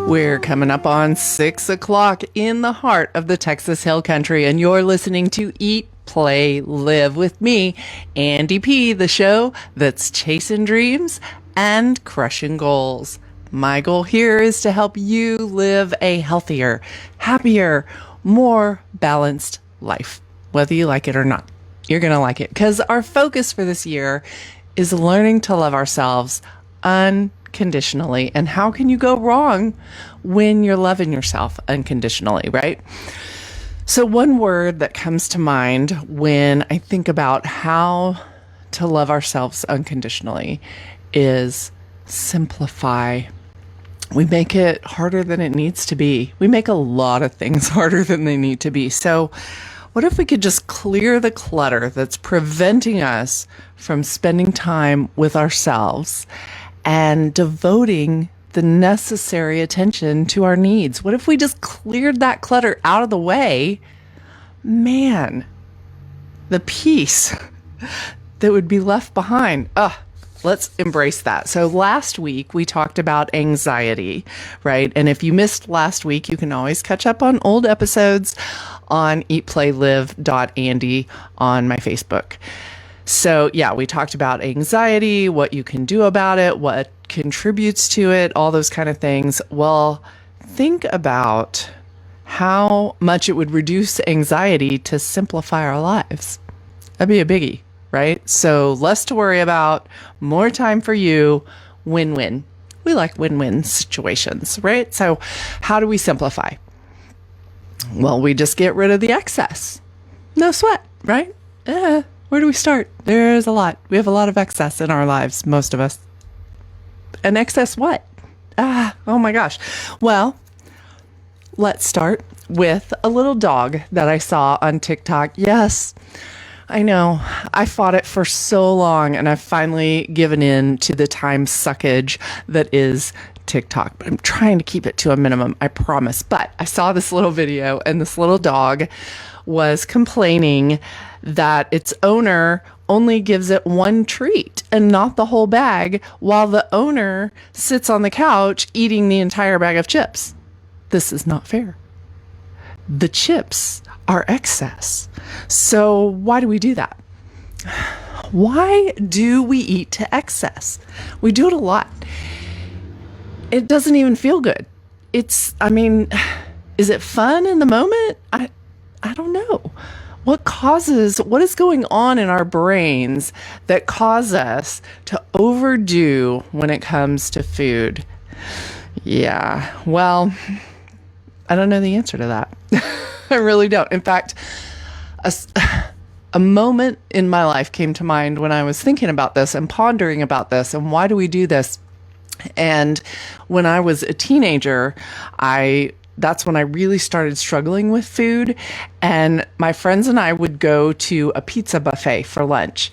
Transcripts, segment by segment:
We're coming up on 6 o'clock in the heart of the Texas Hill Country, and you're listening to Eat, Play, Live with me, Andi P, the show that's chasing dreams and crushing goals. My goal here is to help you live a healthier, happier, more balanced life, whether you like it or not. You're going to like it because our focus for this year is learning to love ourselves unconditionally. And how can you go wrong when you're loving yourself unconditionally, right? So one word that comes to mind when I think about how to love ourselves unconditionally is simplify. We make it harder than it needs to be. We make a lot of things harder than they need to be. So what if we could just clear the clutter that's preventing us from spending time with ourselves and devoting the necessary attention to our needs? What if we just cleared that clutter out of the way? Man, the peace that would be left behind. Let's embrace that. So last week we talked about anxiety, right? And if you missed last week, you can always catch up on old episodes on eatplaylive.andy on my Facebook. So yeah, we talked about anxiety, what you can do about it, what contributes to it, all those kind of things. Well, think about how much it would reduce anxiety to simplify our lives. That'd be a biggie, right? So less to worry about, more time for you, win-win. We like win-win situations, right? So how do we simplify? Well, we just get rid of the excess. No sweat, right? Where do we start? There's a lot. We have a lot of excess in our lives, most of us. And excess what? Oh my gosh. Well, let's start with a little dog that I saw on TikTok. Yes, I know. I fought it for so long, and I've finally given in to the time suckage that is TikTok. But I'm trying to keep it to a minimum, I promise. But I saw this little video, and this little dog was complaining that its owner only gives it one treat and not the whole bag, while the owner sits on the couch eating the entire bag of chips. This is not fair. The chips are excess. So why do we do that? Why do we eat to excess? We do it a lot. It doesn't even feel good. Is it fun in the moment? I don't know. What is going on in our brains that cause us to overdo when it comes to food? Yeah, well, I don't know the answer to that. I really don't. In fact, a moment in my life came to mind when I was thinking about this and pondering about this and why do we do this? And when I was a teenager, that's when I really started struggling with food. And my friends and I would go to a pizza buffet for lunch.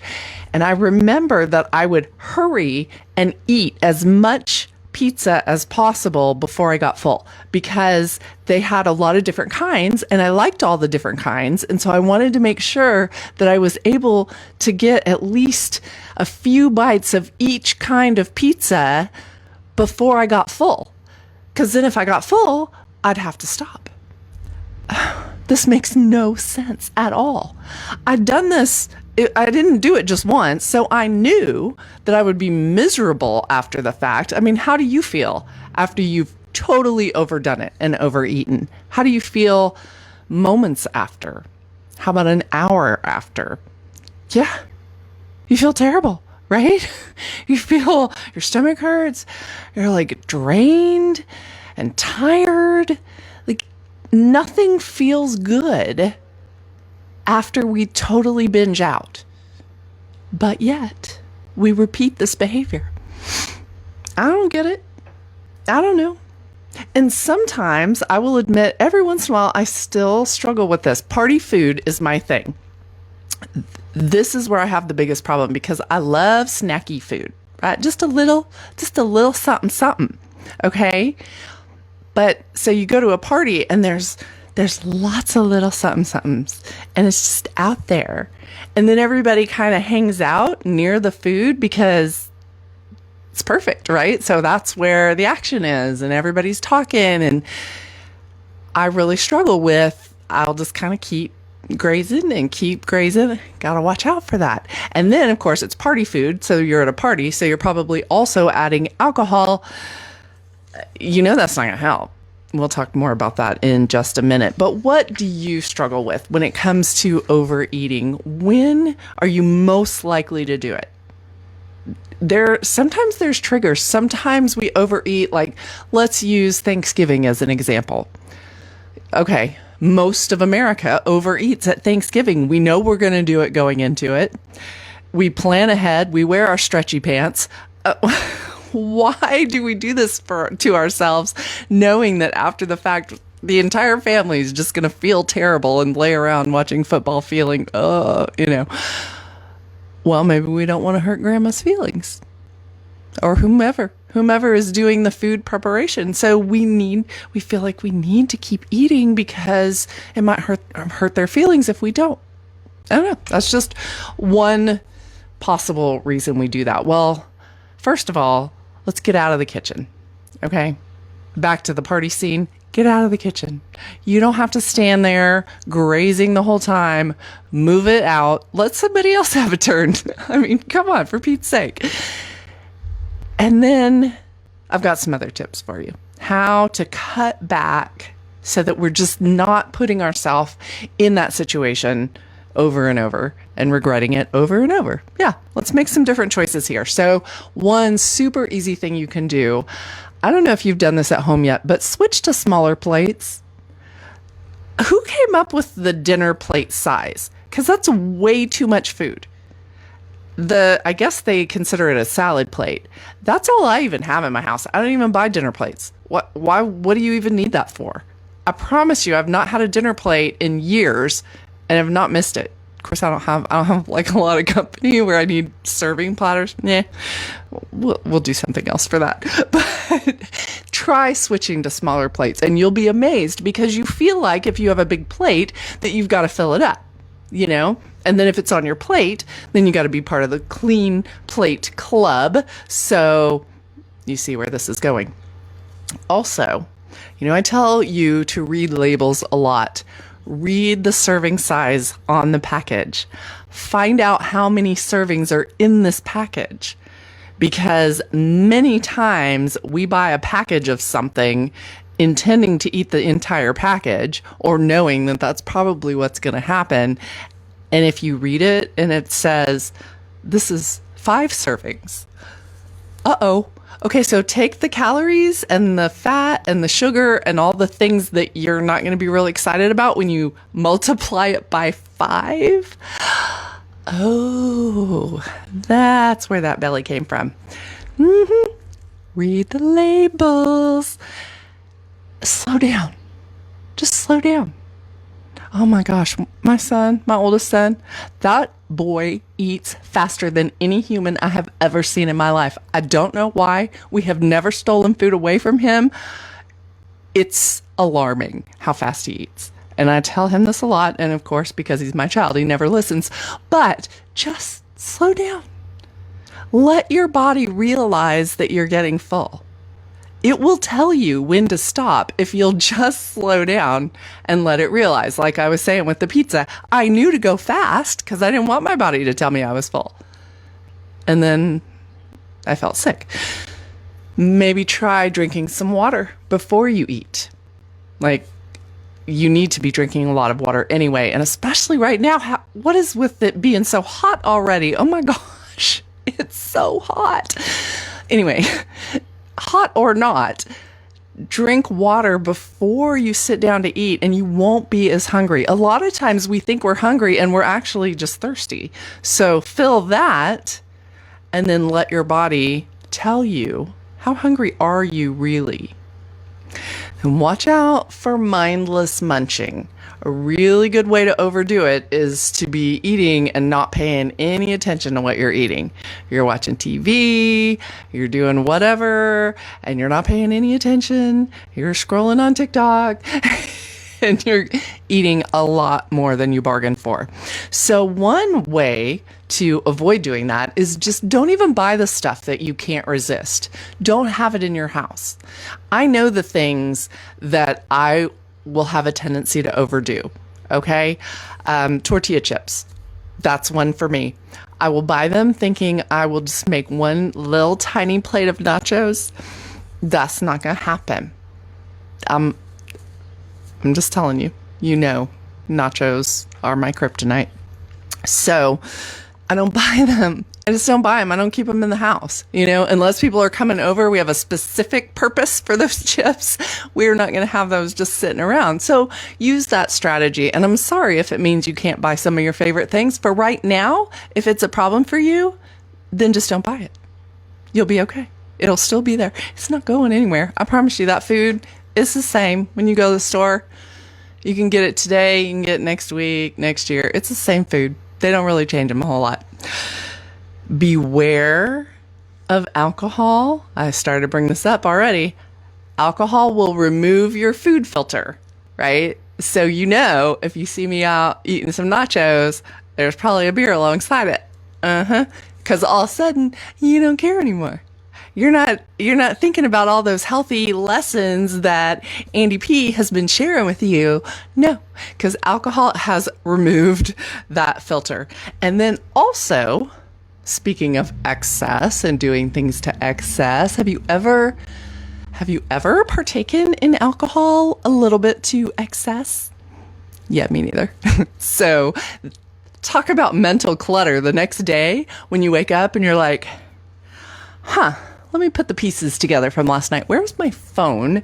And I remember that I would hurry and eat as much pizza as possible before I got full because they had a lot of different kinds and I liked all the different kinds. And so I wanted to make sure that I was able to get at least a few bites of each kind of pizza before I got full. Because then if I got full, I'd have to stop. This makes no sense at all. I'd done this. I didn't do it just once, so I knew that I would be miserable after the fact. I mean, how do you feel after you've totally overdone it and overeaten? How do you feel moments after? How about an hour after? Yeah, you feel terrible, right? You feel your stomach hurts. You're like drained and tired. Like nothing feels good after we totally binge out. But yet, we repeat this behavior. I don't get it. I don't know. And sometimes, I will admit, every once in a while, I still struggle with this. Party food is my thing. This is where I have the biggest problem because I love snacky food, right? Just a little something, something. Okay? But so you go to a party and there's lots of little somethings and it's just out there. And then everybody kind of hangs out near the food because It's perfect, right? So that's where the action is and everybody's talking. And I really struggle with, I'll just kind of keep grazing and keep grazing. Gotta watch out for that. And then, of course, it's party food. So you're at a party. So you're probably also adding alcohol. You know, that's not going to help. We'll talk more about that in just a minute. But what do you struggle with when it comes to overeating? When are you most likely to do it? Sometimes there's triggers. Sometimes we overeat. Like, let's use Thanksgiving as an example. Okay, most of America overeats at Thanksgiving. We know we're going to do it going into it. We plan ahead. We wear our stretchy pants. Why do we do this to ourselves, knowing that after the fact, the entire family is just going to feel terrible and lay around watching football feeling, Well, maybe we don't want to hurt grandma's feelings or whomever is doing the food preparation. So we feel like we need to keep eating because it might hurt their feelings if we don't. I don't know. That's just one possible reason we do that. Well, first of all, let's get out of the kitchen. Okay. Back to the party scene. Get out of the kitchen. You don't have to stand there grazing the whole time. Move it out. Let somebody else have a turn. I mean, come on, for Pete's sake. And then I've got some other tips for you. How to cut back so that we're just not putting ourselves in that situation over and over and regretting it over and over. Yeah, let's make some different choices here. So one super easy thing you can do, I don't know if you've done this at home yet, but switch to smaller plates. Who came up with the dinner plate size? Because that's way too much food. I guess they consider it a salad plate. That's all I even have in my house. I don't even buy dinner plates. What do you even need that for? I promise you, I've not had a dinner plate in years and have not missed it. Of course, I don't have like a lot of company where I need serving platters. Yeah, we'll do something else for that. But try switching to smaller plates and you'll be amazed because you feel like if you have a big plate that you've got to fill it up, And then if it's on your plate, then you got to be part of the clean plate club. So you see where this is going. Also, I tell you to read labels a lot. Read the serving size on the package. Find out how many servings are in this package. Because many times we buy a package of something intending to eat the entire package or knowing that that's probably what's going to happen. And if you read it and it says, this is 5 servings. Uh-oh. Okay, so take the calories and the fat and the sugar and all the things that you're not going to be really excited about when you multiply it by 5. Oh, that's where that belly came from. Read the labels. Slow down. Just slow down. Oh my gosh, my oldest son, that boy eats faster than any human I have ever seen in my life. I don't know why. We have never stolen food away from him. It's alarming how fast he eats. And I tell him this a lot. And of course, because he's my child, he never listens. But just slow down. Let your body realize that you're getting full. It will tell you when to stop if you'll just slow down and let it realize. Like I was saying with the pizza, I knew to go fast because I didn't want my body to tell me I was full. And then I felt sick. Maybe try drinking some water before you eat. Like, you need to be drinking a lot of water anyway. And especially right now, what is with it being so hot already? Oh my gosh, it's so hot. Anyway, hot or not, drink water before you sit down to eat and you won't be as hungry. A lot of times we think we're hungry and we're actually just thirsty. So fill that and then let your body tell you, how hungry are you really? And watch out for mindless munching. A really good way to overdo it is to be eating and not paying any attention to what you're eating. You're watching TV, you're doing whatever, and you're not paying any attention. You're scrolling on TikTok. and you're eating a lot more than you bargained for. So one way to avoid doing that is just don't even buy the stuff that you can't resist. Don't have it in your house. I know the things that I will have a tendency to overdo. Okay. Tortilla chips. That's one for me. I will buy them thinking I will just make one little tiny plate of nachos. That's not going to happen. I'm just telling you, nachos are my kryptonite. So I don't buy them. I just don't buy them. I don't keep them in the house. Unless people are coming over, we have a specific purpose for those chips. We're not going to have those just sitting around. So use that strategy. And I'm sorry if it means you can't buy some of your favorite things. For right now, if it's a problem for you, then just don't buy it. You'll be okay. It'll still be there. It's not going anywhere. I promise you that food is the same when you go to the store. You can get it today. You can get it next week, next year. It's the same food. They don't really change them a whole lot. Beware of alcohol. I started to bring this up already. Alcohol will remove your food filter, right? So if you see me out eating some nachos, there's probably a beer alongside it. Because all of a sudden, you don't care anymore. You're not thinking about all those healthy lessons that Andi P has been sharing with you. No, because alcohol has removed that filter. And then also, speaking of excess and doing things to excess, have you ever partaken in alcohol a little bit to excess? Yeah, me neither. So talk about mental clutter the next day when you wake up and you're like, let me put the pieces together from last night. Where was my phone?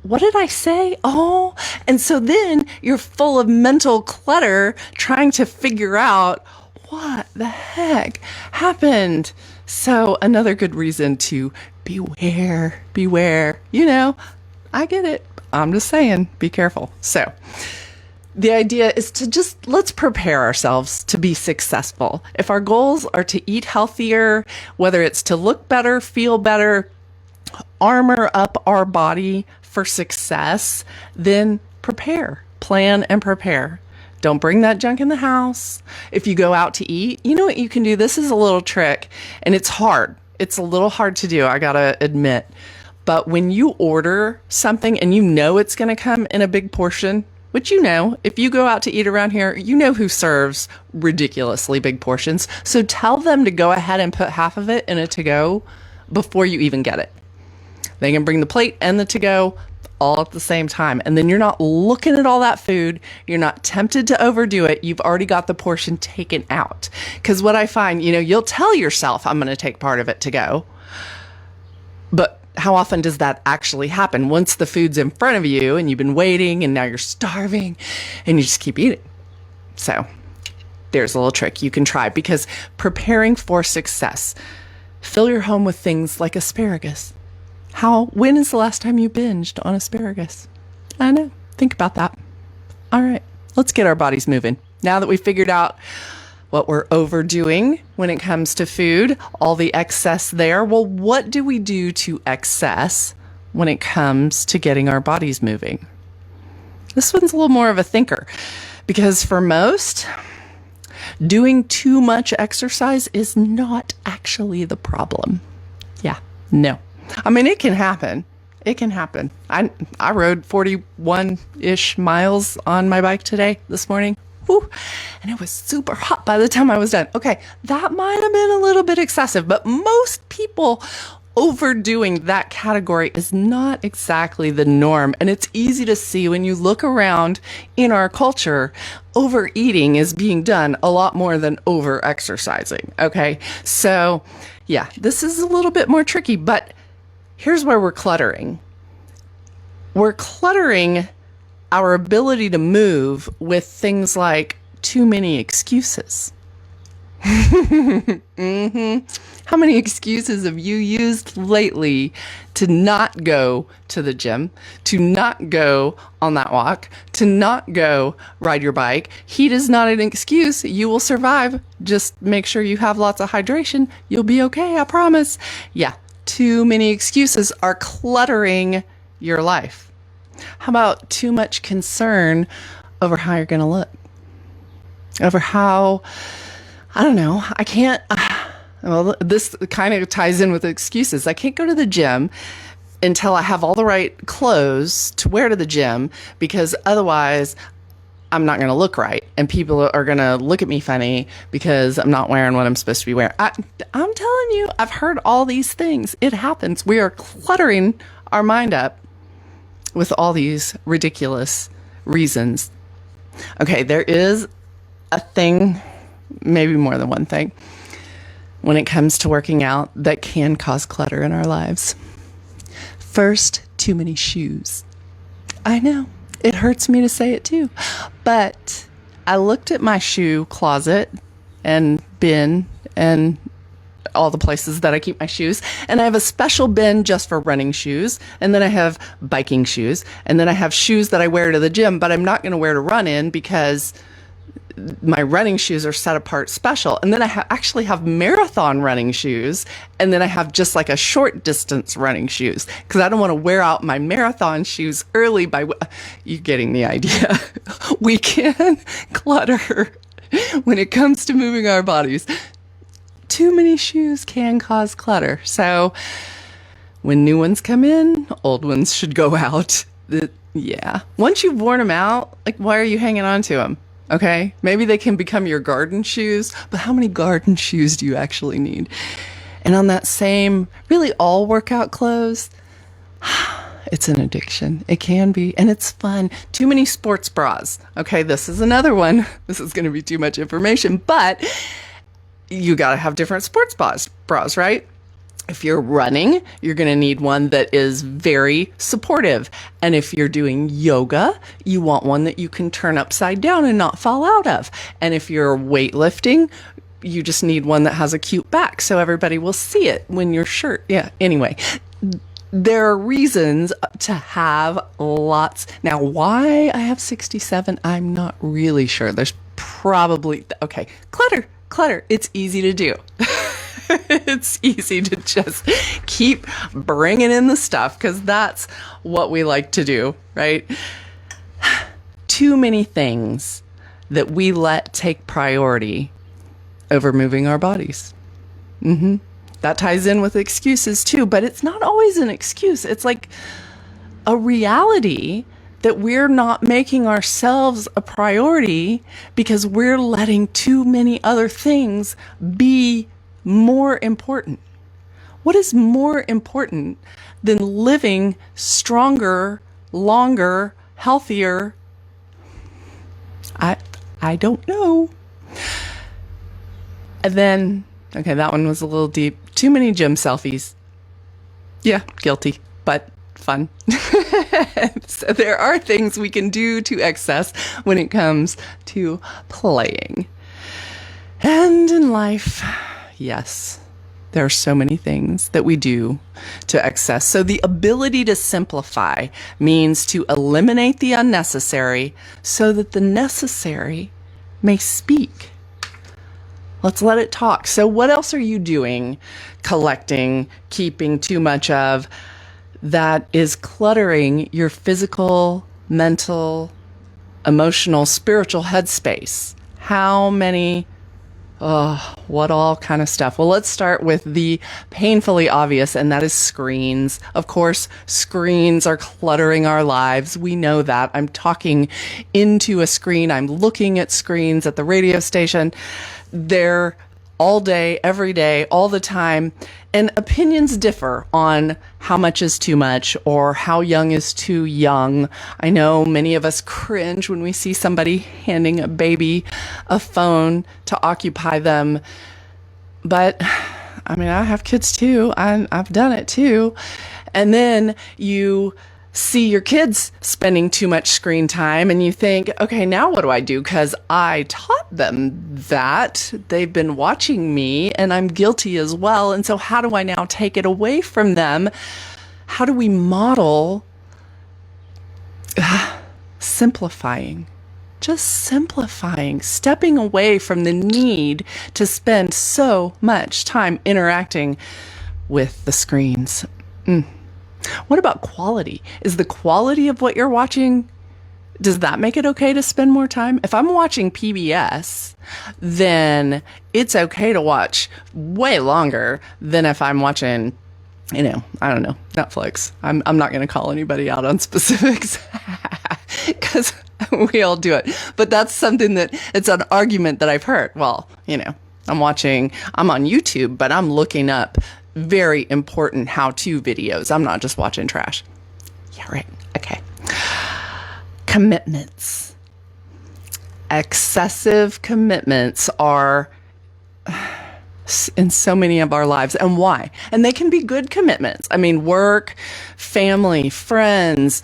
What did I say? Oh, and so then you're full of mental clutter trying to figure out what the heck happened. So another good reason to beware. I get it. I'm just saying, be careful. So the idea is to let's prepare ourselves to be successful. If our goals are to eat healthier, whether it's to look better, feel better, armor up our body for success, then plan and prepare. Don't bring that junk in the house. If you go out to eat, you know what you can do? This is a little trick, and it's hard. It's a little hard to do, I gotta admit. But when you order something and it's going to come in a big portion, which if you go out to eat around here, who serves ridiculously big portions. So tell them to go ahead and put half of it in a to-go before you even get it. They can bring the plate and the to-go all at the same time. And then you're not looking at all that food. You're not tempted to overdo it. You've already got the portion taken out. Because what I find, you'll tell yourself, I'm going to take part of it to go. But how often does that actually happen? Once the food's in front of you and you've been waiting and now you're starving and you just keep eating. So there's a little trick you can try, because preparing for success, fill your home with things like asparagus. When is the last time you binged on asparagus? I know. Think about that. All right, let's get our bodies moving. Now that we've figured out what we're overdoing when it comes to food, all the excess there. Well, what do we do to excess when it comes to getting our bodies moving? This one's a little more of a thinker, because for most, doing too much exercise is not actually the problem. Yeah, no. I mean, it can happen. I rode 41-ish miles on my bike this morning. Whew, and it was super hot by the time I was done. Okay, that might have been a little bit excessive, but most people overdoing that category is not exactly the norm. And it's easy to see when you look around in our culture, overeating is being done a lot more than over exercising. Okay, so yeah, this is a little bit more tricky, but here's where we're cluttering. We're cluttering our ability to move with things like too many excuses. How many excuses have you used lately to not go to the gym, to not go on that walk, to not go ride your bike? Heat is not an excuse. You will survive. Just make sure you have lots of hydration. You'll be okay, I promise. Yeah, too many excuses are cluttering your life? How about too much concern over how you're going to look? Over how, I don't know, I can't, well, this kind of ties in with excuses. I can't go to the gym until I have all the right clothes to wear to the gym, because otherwise I'm not going to look right. And people are going to look at me funny because I'm not wearing what I'm supposed to be wearing. I'm telling you, I've heard all these things. It happens. We are cluttering our mind up with all these ridiculous reasons. Okay, there is a thing, maybe more than one thing, when it comes to working out that can cause clutter in our lives. First, too many shoes. I know, it hurts me to say it too, but I looked at my shoe closet and bin and all the places that I keep my shoes, and I have a special bin just for running shoes, and then I have biking shoes, and then I have shoes that I wear to the gym, but I'm not going to wear to run in because my running shoes are set apart special. And then I actually have marathon running shoes, and then I have just like a short distance running shoes because I don't want to wear out my marathon shoes early by you getting the idea. We can clutter when it comes to moving our bodies. Too many shoes can cause clutter. So when new ones come in, old ones should go out. Yeah. Once you've worn them out, like, why are you hanging on to them? Okay, maybe they can become your garden shoes, but how many garden shoes do you actually need? And on that same, really all workout clothes, it's an addiction. It can be, and it's fun. Too many sports bras. Okay, this is another one. This is going to be too much information, but you got to have different sports bras, right? If you're running, you're going to need one that is very supportive. And if you're doing yoga, you want one that you can turn upside down and not fall out of. And if you're weightlifting, you just need one that has a cute back so everybody will see it when your shirt. Yeah, anyway, there are reasons to have lots. Now, why I have 67, I'm not really sure. There's probably, okay, clutter. It's easy to do. It's easy to just keep bringing in the stuff because that's what we like to do, right? Too many things that we let take priority over moving our bodies. That ties in with excuses too, but it's not always an excuse. It's like a reality that we're not making ourselves a priority because we're letting too many other things be more important. What is more important than living stronger, longer, healthier? I don't know. And then, okay, that one was a little deep. Too many gym selfies. Yeah, guilty, but fun. So there are things we can do to excess when it comes to playing. And in life, yes, there are so many things that we do to excess. So the ability to simplify means to eliminate the unnecessary so that the necessary may speak. Let's let it talk. So what else are you doing, collecting, keeping too much of, that is cluttering your physical, mental, emotional, spiritual headspace? How many, what all kind of stuff? Well, let's start with the painfully obvious, and that is screens. Of course, screens are cluttering our lives. We know that. I'm talking into a screen. I'm looking at screens at the radio station. They're all day, every day, all the time. And opinions differ on how much is too much or how young is too young. I know many of us cringe when we see somebody handing a baby a phone to occupy them. But I mean, I have kids too. I've done it too. And then you see your kids spending too much screen time and you think, okay, now what do I do? Because I taught them that. They've been watching me and I'm guilty as well. And so how do I now take it away from them? How do we model simplifying? Just simplifying, stepping away from the need to spend so much time interacting with the screens. What about quality? Is the quality of what you're watching, does that make it okay to spend more time? If I'm watching PBS, then it's okay to watch way longer than if I'm watching, I don't know, Netflix. I'm not going to call anybody out on specifics because we all do it. But that's something that it's an argument that I've heard. Well, I'm on YouTube, but I'm looking up very important how-to videos. I'm not just watching trash. Yeah, right. Okay. Commitments. Excessive commitments are in so many of our lives. And why? And they can be good commitments. I mean, work, family, friends,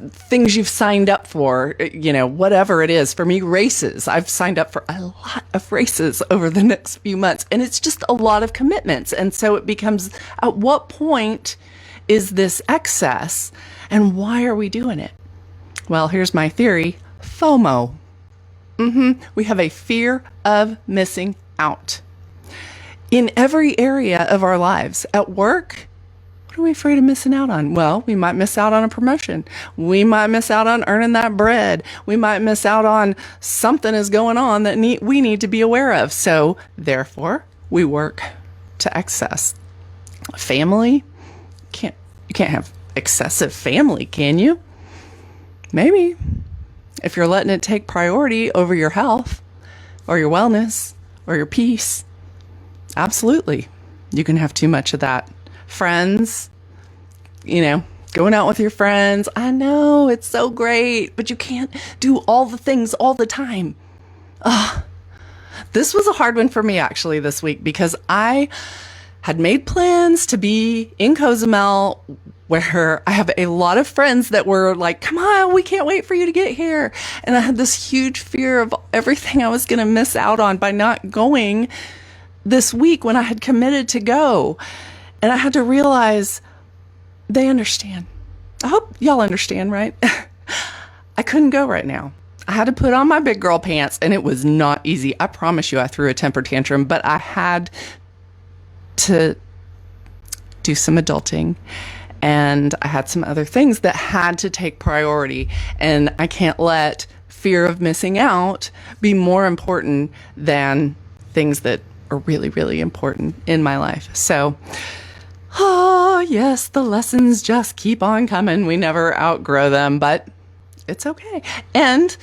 things you've signed up for, whatever it is. For me, races. I've signed up for a lot of races over the next few months. And it's just a lot of commitments. And so it becomes, at what point is this excess? And why are we doing it? Well, here's my theory. FOMO. We have a fear of missing out. In every area of our lives. At work, what are we afraid of missing out on? Well, we might miss out on a promotion. We might miss out on earning that bread. We might miss out on something is going on that we need to be aware of. So, therefore, we work to excess. Family, you can't have excessive family, can you? Maybe. If you're letting it take priority over your health or your wellness or your peace, absolutely. You can have too much of that. Friends, going out with your friends. I know it's so great, but you can't do all the things all the time. This was a hard one for me actually this week because I had made plans to be in Cozumel where I have a lot of friends that were like, come on, we can't wait for you to get here. And I had this huge fear of everything I was going to miss out on by not going this week when I had committed to go. And I had to realize they understand. I hope y'all understand, right? I couldn't go right now. I had to put on my big girl pants and it was not easy. I promise you I threw a temper tantrum, but I had to do some adulting and I had some other things that had to take priority. And I can't let fear of missing out be more important than things that are really, really important in my life. So, yes, the lessons just keep on coming. We never outgrow them, but it's okay. And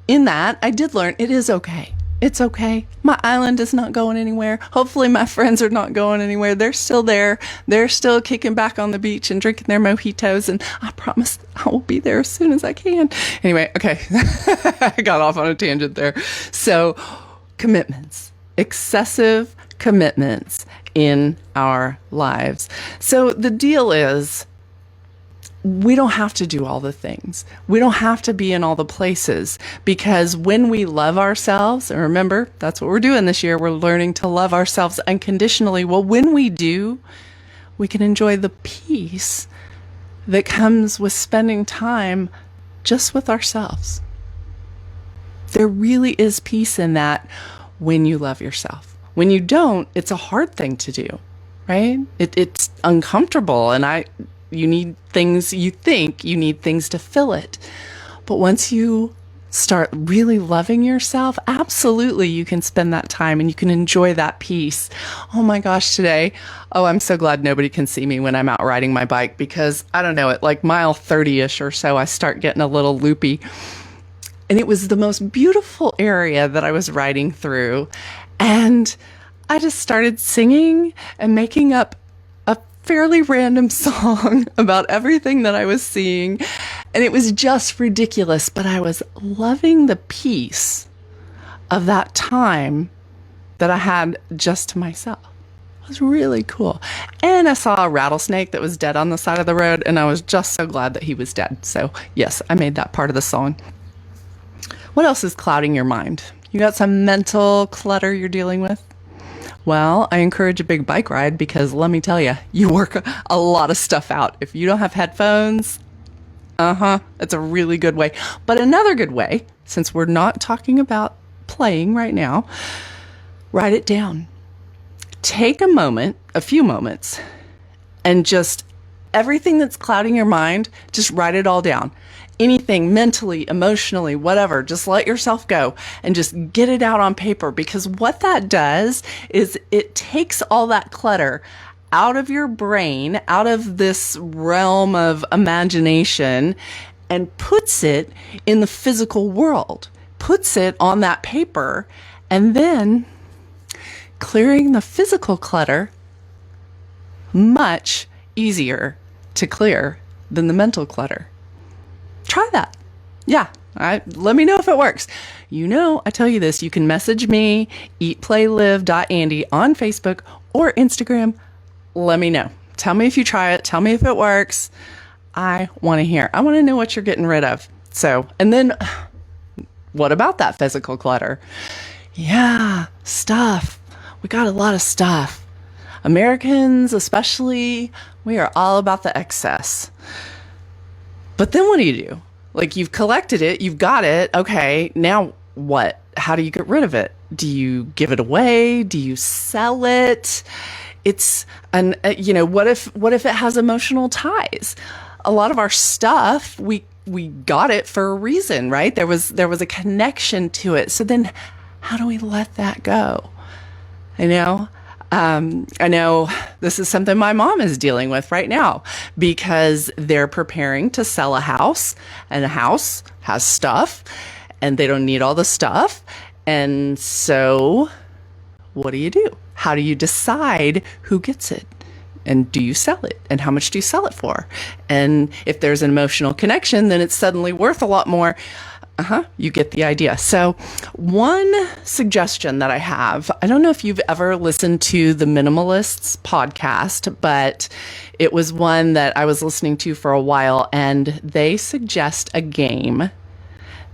in that, I did learn it is okay. It's okay. My island is not going anywhere. Hopefully my friends are not going anywhere. They're still there. They're still kicking back on the beach and drinking their mojitos. And I promise I will be there as soon as I can. Anyway, okay. I got off on a tangent there. So commitments, excessive commitments in our lives. So the deal is, we don't have to do all the things. We don't have to be in all the places because when we love ourselves, and remember, that's what we're doing this year. We're learning to love ourselves unconditionally. Well, when we do, we can enjoy the peace that comes with spending time just with ourselves. There really is peace in that when you love yourself. When you don't, it's a hard thing to do, right? It's uncomfortable and you need things, you think you need things to fill it. But once you start really loving yourself, absolutely you can spend that time and you can enjoy that peace. Oh my gosh, today, I'm so glad nobody can see me when I'm out riding my bike because I don't know, at like mile 30-ish or so, I start getting a little loopy. And it was the most beautiful area that I was riding through. And I just started singing and making up fairly random song about everything that I was seeing. And it was just ridiculous, but I was loving the peace of that time that I had just to myself. It was really cool. And I saw a rattlesnake that was dead on the side of the road, and I was just so glad that he was dead. So yes, I made that part of the song. What else is clouding your mind? You got some mental clutter you're dealing with? Well, I encourage a big bike ride because let me tell you, you work a lot of stuff out. If you don't have headphones, it's a really good way. But another good way, since we're not talking about playing right now, write it down. Take a moment, a few moments, and just everything that's clouding your mind, just write it all down. Anything mentally, emotionally, whatever, just let yourself go and just get it out on paper, because what that does is it takes all that clutter out of your brain, out of this realm of imagination, and puts it in the physical world, puts it on that paper, and then clearing the physical clutter, much easier to clear than the mental clutter. Try that. Yeah. Let me know if it works. I tell you this, you can message me, eatplaylive.andy on Facebook or Instagram. Let me know. Tell me if you try it. Tell me if it works. I want to hear. I want to know what you're getting rid of. So, and then what about that physical clutter? Yeah, stuff. We got a lot of stuff. Americans, especially, we are all about the excess. But then what do? Like, you've collected it, you've got it. Okay, now what? How do you get rid of it? Do you give it away? Do you sell it? It's what if it has emotional ties? A lot of our stuff, we got it for a reason, right? There was a connection to it. So then how do we let that go? I know this is something my mom is dealing with right now, because they're preparing to sell a house, and the house has stuff and they don't need all the stuff. And so what do? How do you decide who gets it? And do you sell it? And how much do you sell it for? And if there's an emotional connection, then it's suddenly worth a lot more. You get the idea. So one suggestion that I have, I don't know if you've ever listened to the Minimalists podcast, but it was one that I was listening to for a while, and they suggest a game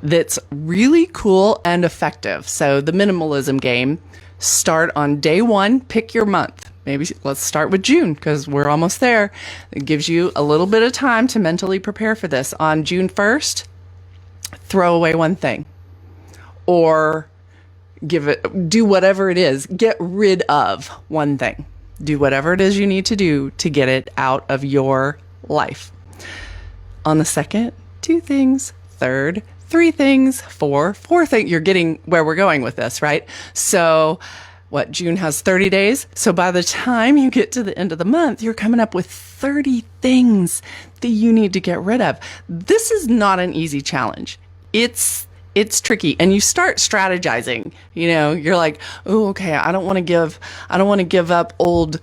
that's really cool and effective. So the minimalism game, start on day 1, pick your month. Maybe let's start with June, because we're almost there. It gives you a little bit of time to mentally prepare for this. On June 1st, throw away one thing, or do whatever it is. Get rid of one thing. Do whatever it is you need to do to get it out of your life. On the 2nd, 2 things. 3rd, 3 things. 4 things. You're getting where we're going with this, right? So June has 30 days. So by the time you get to the end of the month, you're coming up with 30 things that you need to get rid of. This is not an easy challenge. It's tricky, and you start strategizing. You're like, oh, okay, I don't want to give up old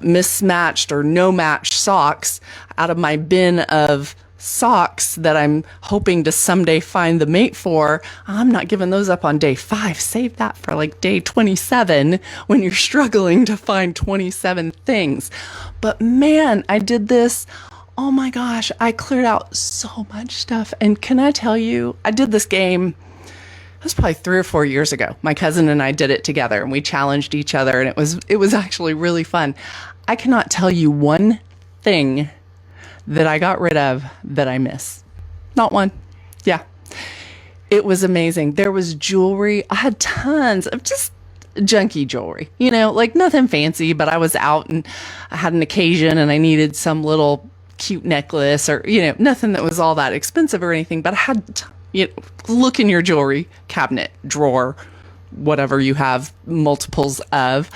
mismatched or no match socks out of my bin of socks that I'm hoping to someday find the mate for. I'm not giving those up on day 5. Save that for like day 27, when you're struggling to find 27 things. But man, I did this. Oh my gosh, I cleared out so much stuff. And can I tell you, I did this game, it was probably 3 or 4 years ago. My cousin and I did it together, and we challenged each other, and it was actually really fun. I cannot tell you one thing that I got rid of that I miss. Not one. Yeah. It was amazing. There was jewelry. I had tons of just junky jewelry, like nothing fancy, but I was out and I had an occasion and I needed some little cute necklace, or, nothing that was all that expensive or anything, but I had, look in your jewelry cabinet, drawer, whatever you have multiples of.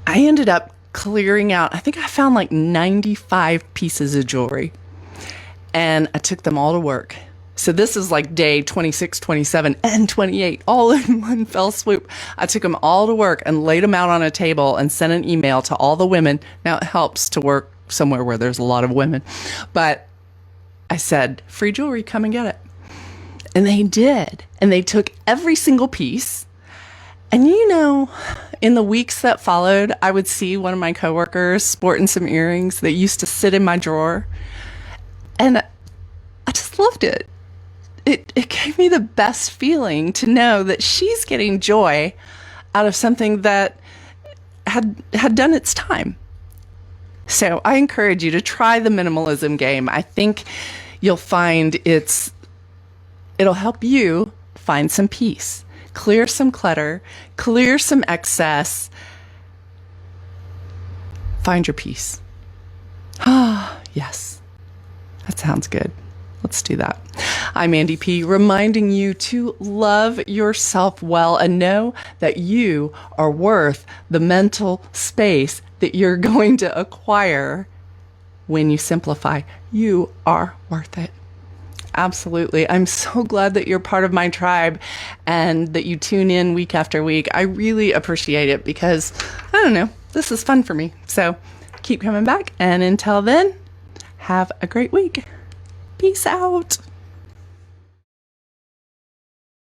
I ended up clearing out, I think I found like 95 pieces of jewelry, and I took them all to work. So this is like day 26, 27, and 28, all in one fell swoop. I took them all to work and laid them out on a table and sent an email to all the women. Now, it helps to work somewhere where there's a lot of women, but I said, free jewelry, come and get it. And they did. And they took every single piece. And in the weeks that followed, I would see one of my coworkers sporting some earrings that used to sit in my drawer. And I just loved it. It gave me the best feeling to know that she's getting joy out of something that had done its time. So I encourage you to try the minimalism game. I think you'll find it'll help you find some peace. Clear some clutter, clear some excess, find your peace. Yes, that sounds good. Let's do that. I'm Andi P, reminding you to love yourself well and know that you are worth the mental space that you're going to acquire when you simplify. You are worth it. Absolutely. I'm so glad that you're part of my tribe and that you tune in week after week. I really appreciate it because, I don't know, this is fun for me. So keep coming back. And until then, have a great week. Peace out.